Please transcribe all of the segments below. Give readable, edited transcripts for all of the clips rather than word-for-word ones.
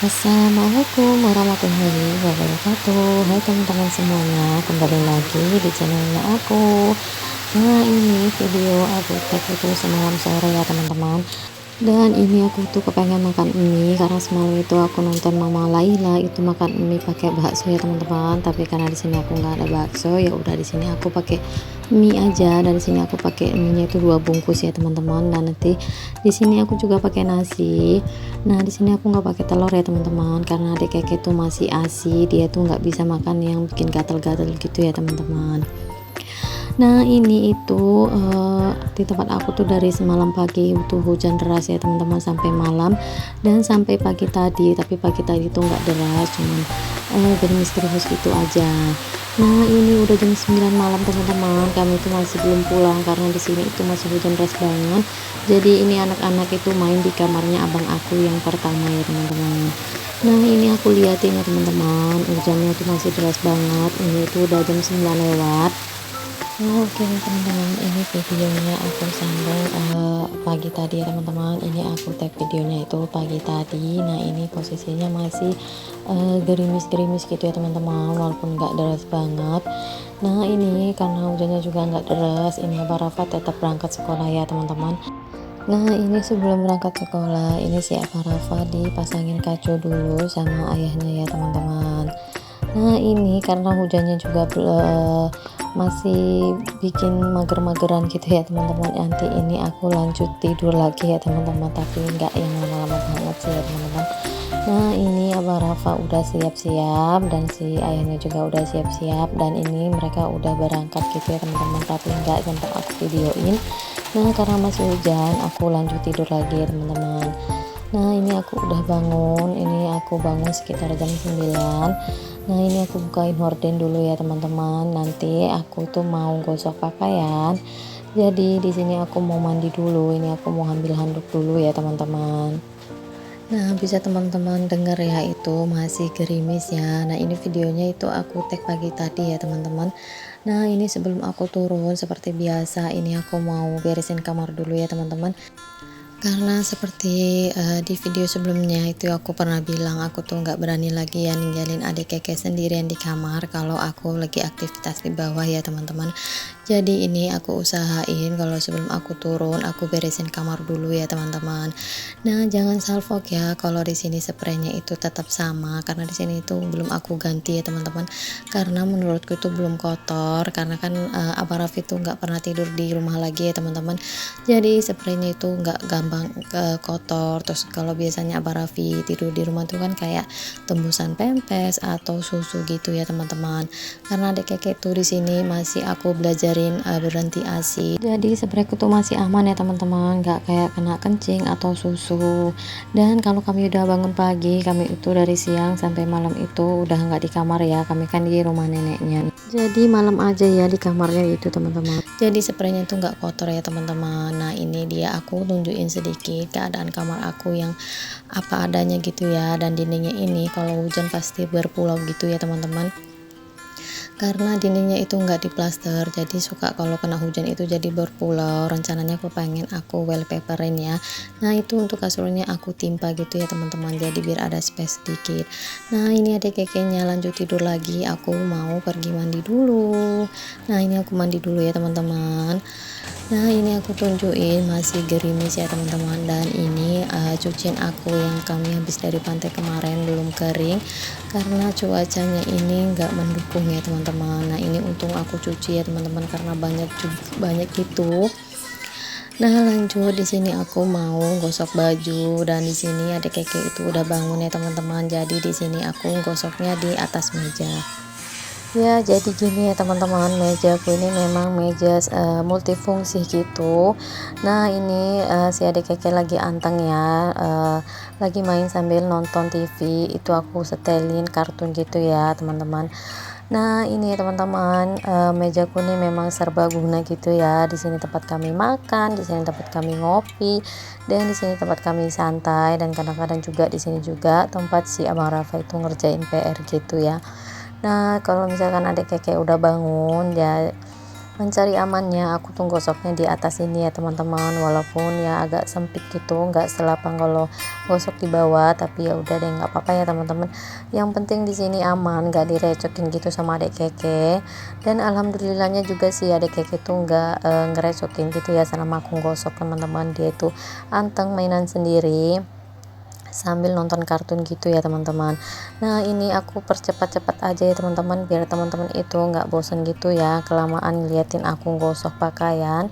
Assalamualaikum warahmatullahi wabarakatuh. Hai teman-teman semuanya, kembali lagi di channelnya aku. Nah, ini video aku tag itu semalam sore ya teman-teman. Dan ini aku tuh kepengen makan mie karena semalam itu aku nonton Mama Laila itu makan mie pakai bakso ya teman-teman. Tapi karena di sini aku nggak ada bakso, ya udah di sini aku pakai mie aja. Dan di sini aku pakai mie-nya itu 2 bungkus ya teman-teman. Dan nanti di sini aku juga pakai nasi. Nah, di sini aku nggak pakai telur ya teman-teman karena adik keke tuh masih ASI, dia tuh nggak bisa makan yang bikin gatal-gatal gitu ya teman-teman. Nah, ini itu di tempat aku tuh dari semalam pagi itu hujan deras ya teman-teman sampai malam dan sampai pagi tadi, tapi pagi tadi tuh nggak deras, cuman gerimis-gerimis gitu aja. Nah, ini udah jam 9 malam teman-teman, kami itu masih belum pulang karena di sini itu masih hujan deras banget. Jadi ini anak-anak itu main di kamarnya abang aku yang pertama ya teman-teman. Nah, ini aku liatin ya teman-teman, hujannya itu masih deras banget. Ini itu udah jam 9 lewat. Oh, oke teman-teman, ini videonya aku sambung pagi tadi ya teman-teman. Ini aku tag videonya itu pagi tadi. Nah, ini posisinya masih gerimis-gerimis gitu ya teman-teman, walaupun nggak deras banget. Nah, ini karena hujannya juga nggak deras, ini Abah Rafa tetap berangkat sekolah ya teman-teman. Nah, ini sebelum berangkat sekolah, ini si Abah Rafa dipasangin kacu dulu sama ayahnya ya teman-teman. Nah, ini karena hujannya juga masih bikin mager-mageran gitu ya teman-teman. Nanti ini aku lanjut tidur lagi ya teman-teman, tapi nggak yang lama-lama banget sih ya teman-teman. Nah, ini Abah Rafa udah siap-siap dan si ayahnya juga udah siap-siap, dan ini mereka udah berangkat gitu ya teman-teman, tapi nggak sempat aku videoin. Nah, karena masih hujan aku lanjut tidur lagi ya teman-teman. Nah, ini aku udah bangun, ini aku bangun sekitar jam 9. Nah, ini aku bukain horden dulu ya teman-teman. Nanti aku tuh mau gosok pakaian. Jadi di sini aku mau mandi dulu. Ini aku mau ambil handuk dulu ya teman-teman. Nah, bisa teman-teman dengar ya, itu masih gerimis ya. Nah, ini videonya itu aku tag pagi tadi ya teman-teman. Nah, ini sebelum aku turun seperti biasa, ini aku mau beresin kamar dulu ya teman-teman. Karena seperti di video sebelumnya itu aku pernah bilang aku tuh nggak berani lagi ya ninggalin adik keke sendirian di kamar kalau aku lagi aktivitas di bawah ya teman-teman. Jadi ini aku usahain kalau sebelum aku turun aku beresin kamar dulu ya teman-teman. Nah, jangan salfok ya kalau di sini spraynya itu tetap sama karena di sini itu belum aku ganti ya teman-teman. Karena menurutku itu belum kotor karena kan Abah Raffi itu nggak pernah tidur di rumah lagi ya teman-teman. Jadi spraynya itu nggak gampang kotor. Terus kalau biasanya Abah Raffi tidur di rumah tuh kan kayak tembusan pempes atau susu gitu ya teman-teman. Karena adik keke itu di sini masih aku belajarin berhenti ASI. Jadi sprayku tuh masih aman ya teman-teman, nggak kayak kena kencing atau susu. Dan kalau kami udah bangun pagi, kami itu dari siang sampai malam itu udah nggak di kamar ya, kami kan di rumah neneknya. Jadi malam aja ya di kamarnya gitu teman-teman. Jadi spraynya itu nggak kotor ya teman-teman. Nah, ini dia aku tunjukin sedikit keadaan kamar aku yang apa adanya gitu ya. Dan dindingnya ini kalau hujan pasti berpulau gitu ya teman-teman, karena dindingnya itu nggak diplaster, jadi suka kalau kena hujan itu jadi berpulau. Rencananya aku pengen aku wallpaperin ya. Nah, itu untuk kasurnya aku timpa gitu ya teman-teman, jadi biar ada space sedikit. Nah, ini ada kekenya lanjut tidur lagi, aku mau pergi mandi dulu. Nah, ini aku mandi dulu ya teman-teman. Nah, ini aku tunjukin masih gerimis ya teman-teman, dan ini cucian aku yang kami habis dari pantai kemarin belum kering karena cuacanya ini nggak mendukung ya teman-teman. Nah, ini untung aku cuci ya teman-teman karena banyak gitu. Nah, lanjut di sini aku mau gosok baju, dan di sini ada keke itu udah bangun ya teman-teman. Jadi di sini aku gosoknya di atas meja. Ya, jadi gini ya teman-teman, mejaku ini memang meja multifungsi gitu. Nah, ini si adik keke lagi anteng ya, lagi main sambil nonton TV. Itu aku setelin kartun gitu ya teman-teman. Nah, ini teman-teman, mejaku ini memang serbaguna gitu ya. Di sini tempat kami makan, di sini tempat kami ngopi, dan di sini tempat kami santai, dan kadang-kadang juga di sini juga tempat si Abang Rafa itu ngerjain PR gitu ya. Nah, kalau misalkan adik keke udah bangun ya, mencari amannya aku tuh gosoknya di atas ini ya teman-teman, walaupun ya agak sempit gitu, nggak selapang kalau gosok di bawah, tapi ya udah deh nggak apa-apa ya teman-teman. Yang penting di sini aman, nggak direcokin gitu sama adik keke. Dan alhamdulillahnya juga sih adik keke tuh nggak ngerecokin gitu ya selama aku gosok teman-teman. Dia itu anteng mainan sendiri sambil nonton kartun gitu ya teman-teman. Nah ini aku percepat-cepat aja ya teman-teman, biar teman-teman itu nggak bosen gitu ya kelamaan ngeliatin aku gosok pakaian.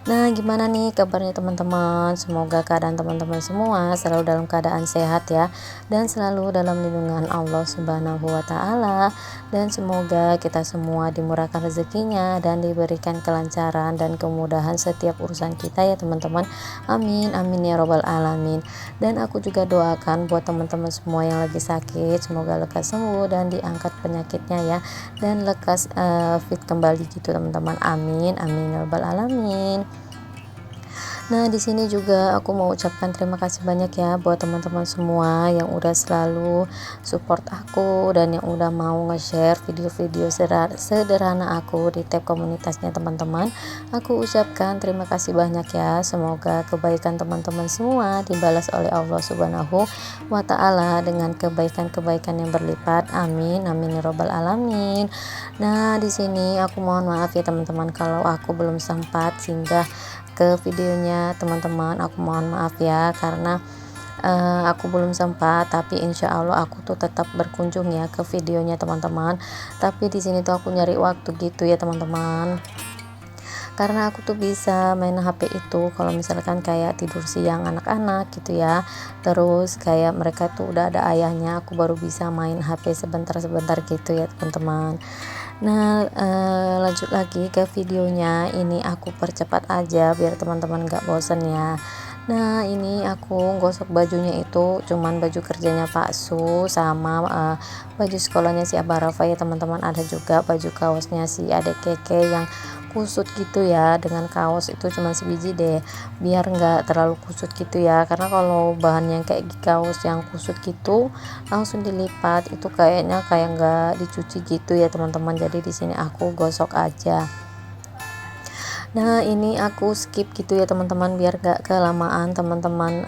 Nah gimana nih kabarnya teman-teman, semoga keadaan teman-teman semua selalu dalam keadaan sehat ya, dan selalu dalam lindungan Allah Subhanahu wa Ta'ala, dan semoga kita semua dimurahkan rezekinya dan diberikan kelancaran dan kemudahan setiap urusan kita ya teman-teman. Amin amin ya robbal alamin. Dan aku juga doakan buat teman-teman semua yang lagi sakit, semoga lekas sembuh dan diangkat penyakitnya ya, dan lekas fit kembali gitu teman-teman. Amin amin ya rabbal alamin. Nah, di sini juga aku mau ucapkan terima kasih banyak ya buat teman-teman semua yang udah selalu support aku dan yang udah mau nge-share video-video sederhana aku di tab komunitasnya teman-teman. Aku ucapkan terima kasih banyak ya. Semoga kebaikan teman-teman semua dibalas oleh Allah Subhanahu wa Ta'ala dengan kebaikan-kebaikan yang berlipat. Amin amin ya robbal alamin. Nah, di sini aku mohon maaf ya teman-teman kalau aku belum sempat singgah ke videonya teman-teman. Aku mohon maaf ya karena aku belum sempat, tapi insya Allah aku tuh tetap berkunjung ya ke videonya teman-teman. Tapi di sini tuh aku nyari waktu gitu ya teman-teman, karena aku tuh bisa main HP itu kalau misalkan kayak tidur siang anak-anak gitu ya, terus kayak mereka tuh udah ada ayahnya, aku baru bisa main HP sebentar-sebentar gitu ya teman-teman. Nah, lanjut lagi ke videonya. Ini aku percepat aja biar teman-teman gak bosen ya. Nah, ini aku gosok bajunya itu cuman baju kerjanya Pak Su sama baju sekolahnya si Abah Rafa ya teman-teman. Ada juga baju kaosnya si Adek Keke yang kusut gitu ya, dengan kaos itu cuman sebiji deh, biar nggak terlalu kusut gitu ya, karena kalau bahan yang kayak kaos yang kusut gitu langsung dilipat itu kayaknya kayak nggak dicuci gitu ya teman-teman. Jadi di sini aku gosok aja. Nah ini aku skip gitu ya teman-teman biar gak kelamaan teman-teman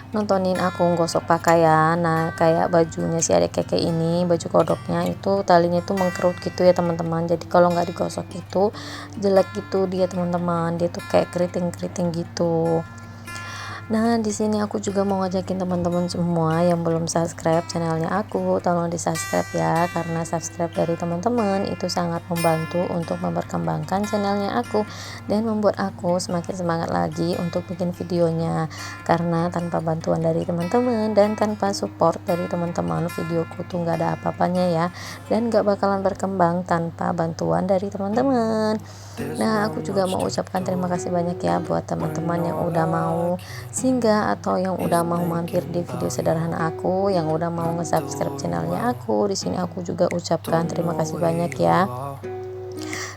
nontonin aku gosok pakaian. Nah kayak bajunya si adek keke ini, baju kodoknya itu talinya tuh mengkerut gitu ya teman-teman. Jadi kalau nggak digosok itu jelek gitu dia teman-teman, dia tuh kayak keriting-keriting gitu. Nah, di sini aku juga mau ngajakin teman-teman semua yang belum subscribe channelnya aku, tolong di-subscribe ya, karena subscribe dari teman-teman itu sangat membantu untuk memperkembangkan channelnya aku dan membuat aku semakin semangat lagi untuk bikin videonya. Karena tanpa bantuan dari teman-teman dan tanpa support dari teman-teman, videoku tuh nggak ada apa-apanya ya, dan nggak bakalan berkembang tanpa bantuan dari teman-teman. Nah, aku juga mau ucapkan terima kasih banyak ya buat teman-teman yang udah mau singgah atau yang udah mau mampir di video sederhana aku, yang udah mau nge-subscribe channelnya aku. Di sini aku juga ucapkan terima kasih banyak ya.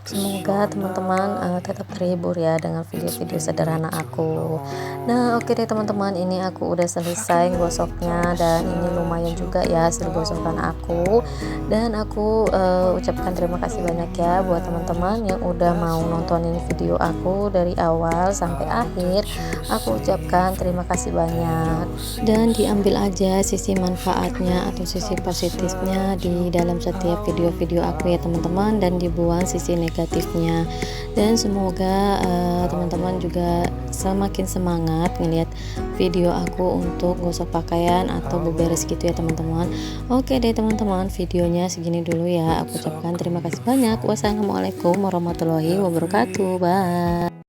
Semoga teman-teman tetap terhibur ya dengan video-video sederhana aku. Nah oke deh teman-teman, ini aku udah selesai gosoknya dan ini lumayan juga ya hasil gosokan aku. Dan aku ucapkan terima kasih banyak ya buat teman-teman yang udah mau nontonin video aku dari awal sampai akhir. Aku ucapkan terima kasih banyak, dan diambil aja sisi manfaatnya atau sisi positifnya di dalam setiap video-video aku ya teman-teman, dan dibuang sisi negatifnya. Dan semoga teman-teman juga semakin semangat ngelihat video aku untuk gosok pakaian atau beberes gitu ya teman-teman. Oke deh teman-teman, videonya segini dulu ya. Aku ucapkan terima kasih banyak. Wassalamualaikum warahmatullahi wabarakatuh. Bye.